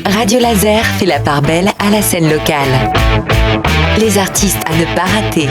Radio Laser fait la part belle à la scène locale. Les artistes à ne pas rater.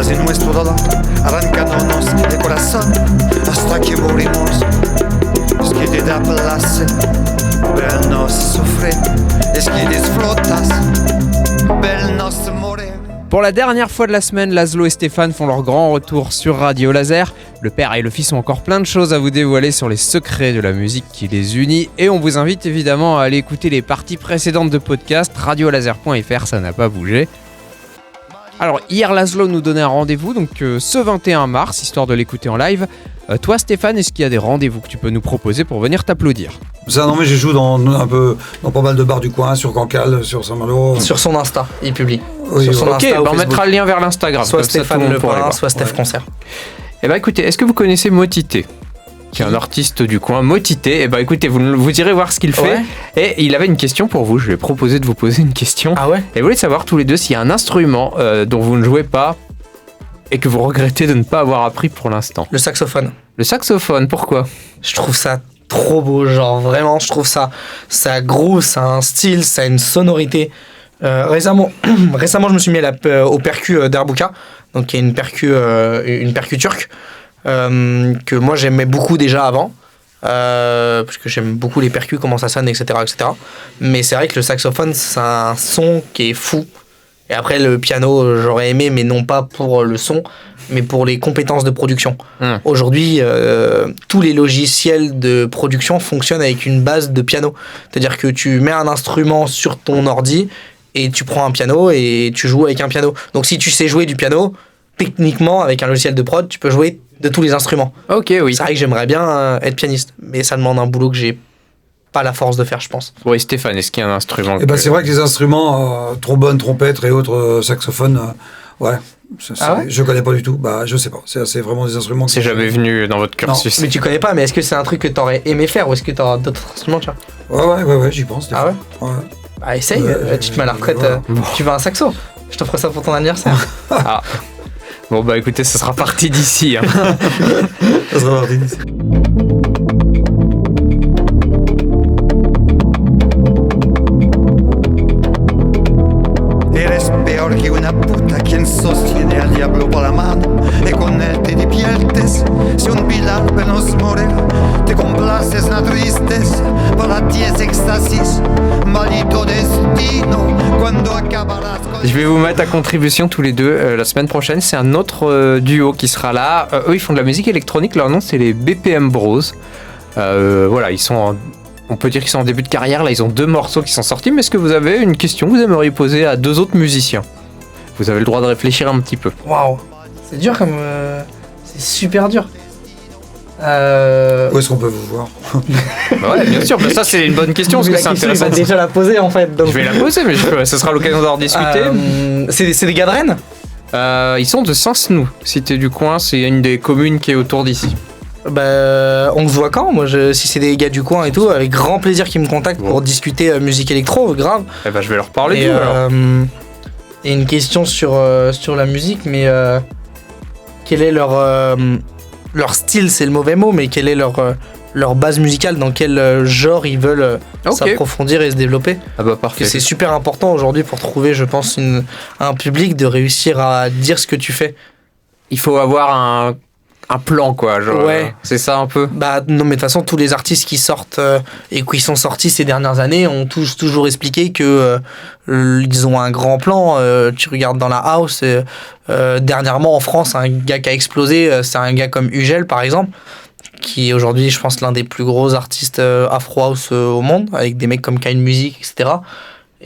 En nuestro dolor, arrancándonos el corazón hasta que morimos. Es que te da placer vernos sufrir, es que disfrutas vernos morir. Pour la dernière fois de la semaine, Laszlo et Stéphane font leur grand retour sur Radio Laser. Le père et le fils ont encore plein de choses à vous dévoiler sur les secrets de la musique qui les unit. Et on vous invite évidemment à aller écouter les parties précédentes de podcast. Radiolaser.fr, ça n'a pas bougé. Alors hier Laszlo nous donnait un rendez-vous donc ce 21 mars, histoire de l'écouter en live. Toi Stéphane, est-ce qu'il y a des rendez-vous que tu peux nous proposer pour venir t'applaudir ? Ça non mais je joue dans pas mal de bars du coin, sur Cancale, sur Saint-Malo. Sur son Insta, il publie. Oui, sur son Insta, on mettra le lien vers l'Instagram. Soit Stéphane Lepin, soit Steph Concert. Eh ben écoutez, est-ce que vous connaissez Motité ? Qui est un artiste du coin, Motité. Eh ben écoutez, vous irez voir ce qu'il fait. Ouais. Et il avait une question pour vous. Je lui ai proposé de vous poser une question. Ah ouais ? Et vous voulez savoir tous les deux s'il y a un instrument dont vous ne jouez pas et que vous regrettez de ne pas avoir appris pour l'instant. Le saxophone. Le saxophone, pourquoi ? Je trouve ça trop beau, genre vraiment, je trouve ça groove, ça a un style, ça a une sonorité. Récemment, je me suis mis au percu d'Arbouka, donc qui est une percu turque. Que moi j'aimais beaucoup déjà avant parce que j'aime beaucoup les percus, comment ça sonne, etc. Mais c'est vrai que le saxophone c'est un son qui est fou, et après le piano j'aurais aimé, mais non pas pour le son mais pour les compétences de production. Aujourd'hui tous les logiciels de production fonctionnent avec une base de piano, c'est-à-dire que tu mets un instrument sur ton ordi et tu prends un piano et tu joues avec un piano. Donc si tu sais jouer du piano, techniquement avec un logiciel de prod tu peux jouer de tous les instruments. Ok, oui. C'est vrai que j'aimerais bien être pianiste, mais ça demande un boulot que j'ai pas la force de faire, je pense. Oui, Stéphane, est-ce qu'il y a un instrument c'est vrai que les instruments, trombone, trompette et autres saxophones, ouais. Je connais pas du tout. Je sais pas. C'est vraiment des instruments. C'est jamais venu dans votre cursus. Mais tu connais pas. Mais est-ce que c'est un truc que t'aurais aimé faire, ou est-ce que t'auras d'autres instruments, tu vois ? Ouais, j'y pense. Ah ouais. Bah essaye. Tu te mets à la retraite. Tu veux un saxo ? Je t'offre ça pour ton anniversaire. Ah. Bon bah écoutez, ça sera parti d'ici. Ça sera parti d'ici. Eres peor que una puta quien sostiene al diablo por la mano y con él te diviertes. Si un pilar nos morir, te complaces la tristeza, para ti es éxtasis, maldito destino, cuando acabarás con... Je vais vous mettre à contribution tous les deux la semaine prochaine. C'est un autre duo qui sera là. Eux, ils font de la musique électronique. Leur nom, c'est les BPM Bros. Voilà, on peut dire qu'ils sont en début de carrière. Là, ils ont 2 morceaux qui sont sortis. Mais est-ce que vous avez une question que vous aimeriez poser à 2 autres musiciens ? Vous avez le droit de réfléchir un petit peu. Waouh, c'est dur comme... c'est super dur. Où est-ce qu'on peut vous voir ? Ouais, bien sûr, ça c'est une bonne question, parce que c'est intéressant. Il va déjà la poser en fait. Donc... Je vais la poser, mais ce sera l'occasion d'en discuter. C'est des gars de Rennes ? Ils sont de Saint-Snou, cité du coin, c'est une des communes qui est autour d'ici. On se voit quand ? Moi, si c'est des gars du coin et tout, avec grand plaisir qu'ils me contactent pour discuter musique électro, grave. Eh ben, je vais leur parler de vous alors. Et une question sur la musique, mais quel est leur style, c'est le mauvais mot, mais quelle est leur base musicale, dans quel genre ils veulent s'approfondir et se développer. Ah bah parfait. C'est super important aujourd'hui pour trouver, je pense, un public, de réussir à dire ce que tu fais. Il faut avoir un plan, quoi, genre. Ouais. C'est ça un peu. Non, mais de toute façon, tous les artistes qui sortent et qui sont sortis ces dernières années ont toujours expliqué que ils ont un grand plan. Tu regardes dans la house, dernièrement en France, un gars qui a explosé, c'est un gars comme Ugel par exemple, qui est aujourd'hui, je pense, l'un des plus gros artistes afro house au monde, avec des mecs comme Kind Music, etc.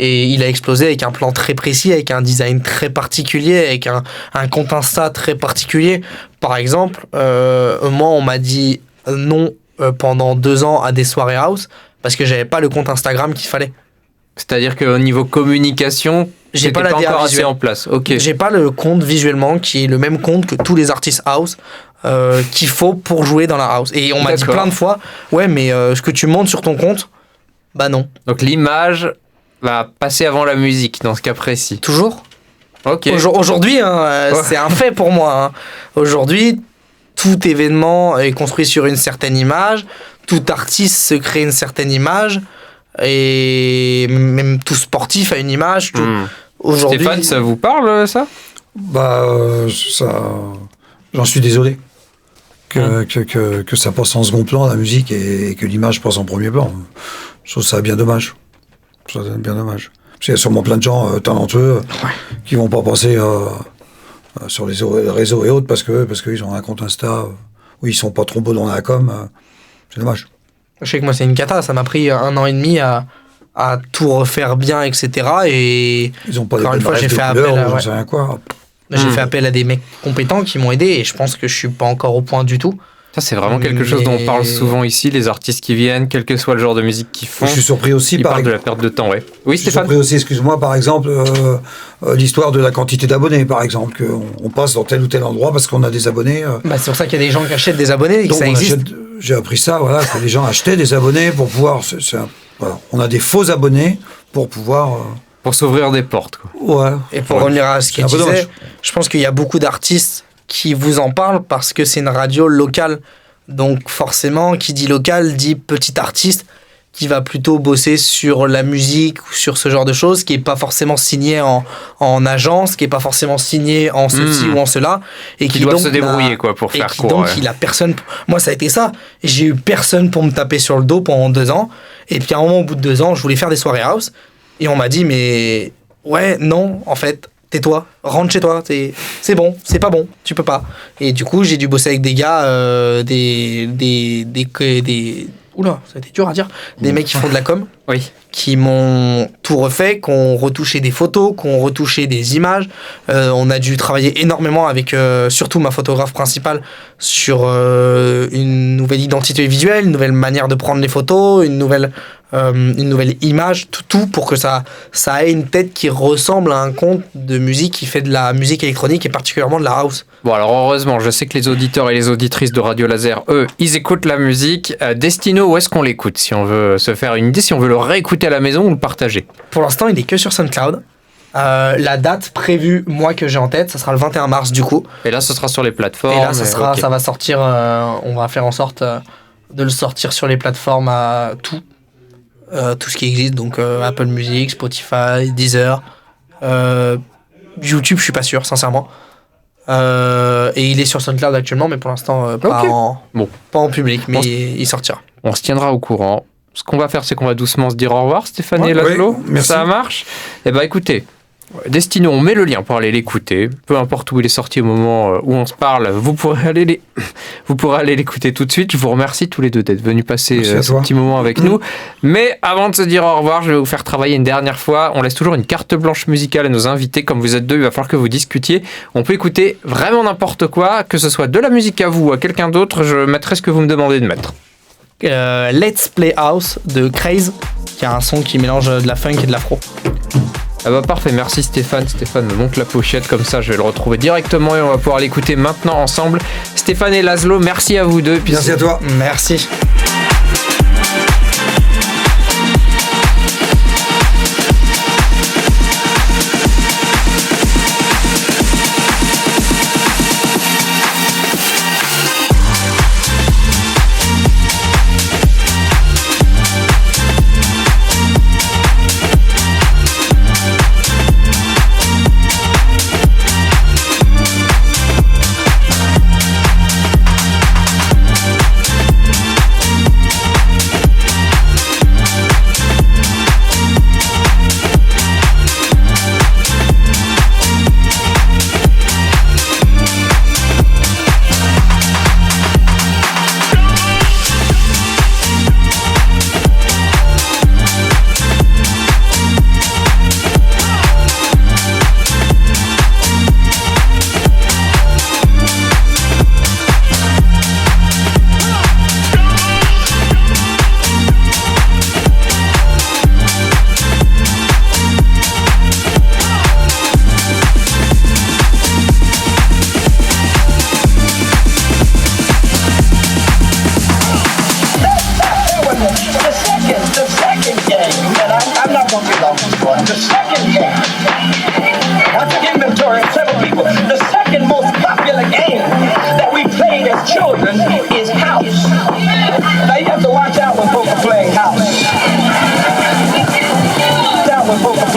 Et il a explosé avec un plan très précis, avec un design très particulier, avec un compte Insta très particulier. Par exemple, moi, on m'a dit non pendant 2 ans à des soirées house parce que j'avais pas le compte Instagram qu'il fallait. C'est-à-dire qu'au niveau communication, J'ai pas la encore DA assez visuelle. en place. Ok. J'ai pas le compte visuellement qui est le même compte que tous les artistes house qu'il faut pour jouer dans la house. Et on m'a dit plein de fois, ouais, mais ce que tu montes sur ton compte, bah non. Donc l'image va passer avant la musique dans ce cas précis. Toujours. Ok. Aujourd'hui, c'est un fait pour moi. Hein. Aujourd'hui, tout événement est construit sur une certaine image, tout artiste se crée une certaine image, et même tout sportif a une image. Tout... Aujourd'hui... Stéphane, ça vous parle, ça ? Bah, ça... J'en suis désolé. Que ça passe en second plan, la musique, et que l'image passe en premier plan. Je trouve ça bien dommage. Parce qu'il y a sûrement plein de gens talentueux qui vont pas passer sur les réseaux et autres parce qu'ils ont un compte Insta où ils sont pas trop beaux dans la com. C'est dommage. Je sais que moi, c'est une cata. Ça m'a pris 1 an et demi à tout refaire bien, etc. Et ils ont pas encore des une fois, j'ai fait J'ai fait appel à des mecs compétents qui m'ont aidé et je pense que je suis pas encore au point du tout. Ça, c'est vraiment quelque chose dont on parle souvent ici, les artistes qui viennent, quel que soit le genre de musique qu'ils font. Je suis surpris aussi ils parlent de la perte de temps, ouais. Oui, je suis Stéphane. surpris aussi, excuse-moi, par exemple, l'histoire de la quantité d'abonnés, par exemple, qu'on passe dans tel ou tel endroit parce qu'on a des abonnés. C'est pour ça qu'il y a des gens qui achètent des abonnés et que ça existe. J'ai appris ça, voilà, que les gens achetaient des abonnés pour pouvoir... voilà, on a des faux abonnés pour pouvoir... Pour s'ouvrir des portes, quoi. Ouais. Et pour revenir à ce qu'il disait, je pense qu'il y a beaucoup d'artistes qui vous en parlent parce que c'est une radio locale. Donc forcément, qui dit local dit petit artiste qui va plutôt bosser sur la musique ou sur ce genre de choses, qui n'est pas forcément signé en agence, qui n'est pas forcément signé en ceci ou en cela. Et qui doit donc se débrouiller quoi, pour faire court. Donc il a personne... Moi ça a été ça. J'ai eu personne pour me taper sur le dos pendant 2 ans. Et puis à un moment, au bout de 2 ans, je voulais faire des soirées house. Et on m'a dit, mais ouais, non, en fait... Tais-toi, rentre chez toi, c'est bon, c'est pas bon, tu peux pas. Et du coup, j'ai dû bosser avec des gars, oula, ça a été dur à dire. Des mecs qui font de la com, qui m'ont tout refait, qui ont retouché des photos, qui ont retouché des images. On a dû travailler énormément avec, surtout ma photographe principale, sur une nouvelle identité visuelle, une nouvelle manière de prendre les photos, une nouvelle image, tout pour que ça ait une tête qui ressemble à un compte de musique qui fait de la musique électronique et particulièrement de la house. Bon, alors heureusement, je sais que les auditeurs et les auditrices de Radio Laser, eux, ils écoutent la musique. Destino, où est-ce qu'on l'écoute, si on veut se faire une idée, si on veut le réécouter à la maison ou le partager? Pour l'instant, il est que sur SoundCloud. La date prévue, moi, que j'ai en tête, ça sera le 21 mars du coup. Et là, ce sera sur les plateformes. Et là, ça va sortir, on va faire en sorte de le sortir sur les plateformes à tout ce qui existe, donc Apple Music, Spotify, Deezer, YouTube, je suis pas sûr, sincèrement. Et il est sur SoundCloud actuellement, mais pour l'instant pas en public, mais il sortira. On se tiendra au courant. Ce qu'on va faire, c'est qu'on va doucement se dire au revoir, Stéphanie et Laszlo. Ça marche. Eh ben, écoutez, Destino, on met le lien pour aller l'écouter. Peu importe où il est sorti au moment où on se parle, vous pourrez aller l'écouter tout de suite. Je vous remercie tous les deux d'être venus passer ce petit moment avec nous. Mais avant de se dire au revoir, je vais vous faire travailler une dernière fois. On laisse toujours une carte blanche musicale à nos invités. Comme vous êtes deux, il va falloir que vous discutiez. On peut écouter vraiment n'importe quoi, que ce soit de la musique à vous ou à quelqu'un d'autre. Je mettrai ce que vous me demandez de mettre. Let's Play House de Craze, qui a un son qui mélange de la funk et de l'afro. Ah bah parfait, merci Stéphane. Stéphane me montre la pochette, comme ça je vais le retrouver directement et on va pouvoir l'écouter maintenant ensemble. Stéphane et Laszlo, merci à vous deux. Merci à toi. Merci. The second game, once again, inventory of several people, the second most popular game that we played as children is house. Now you have to watch out when folks are playing house. Watch out when folks are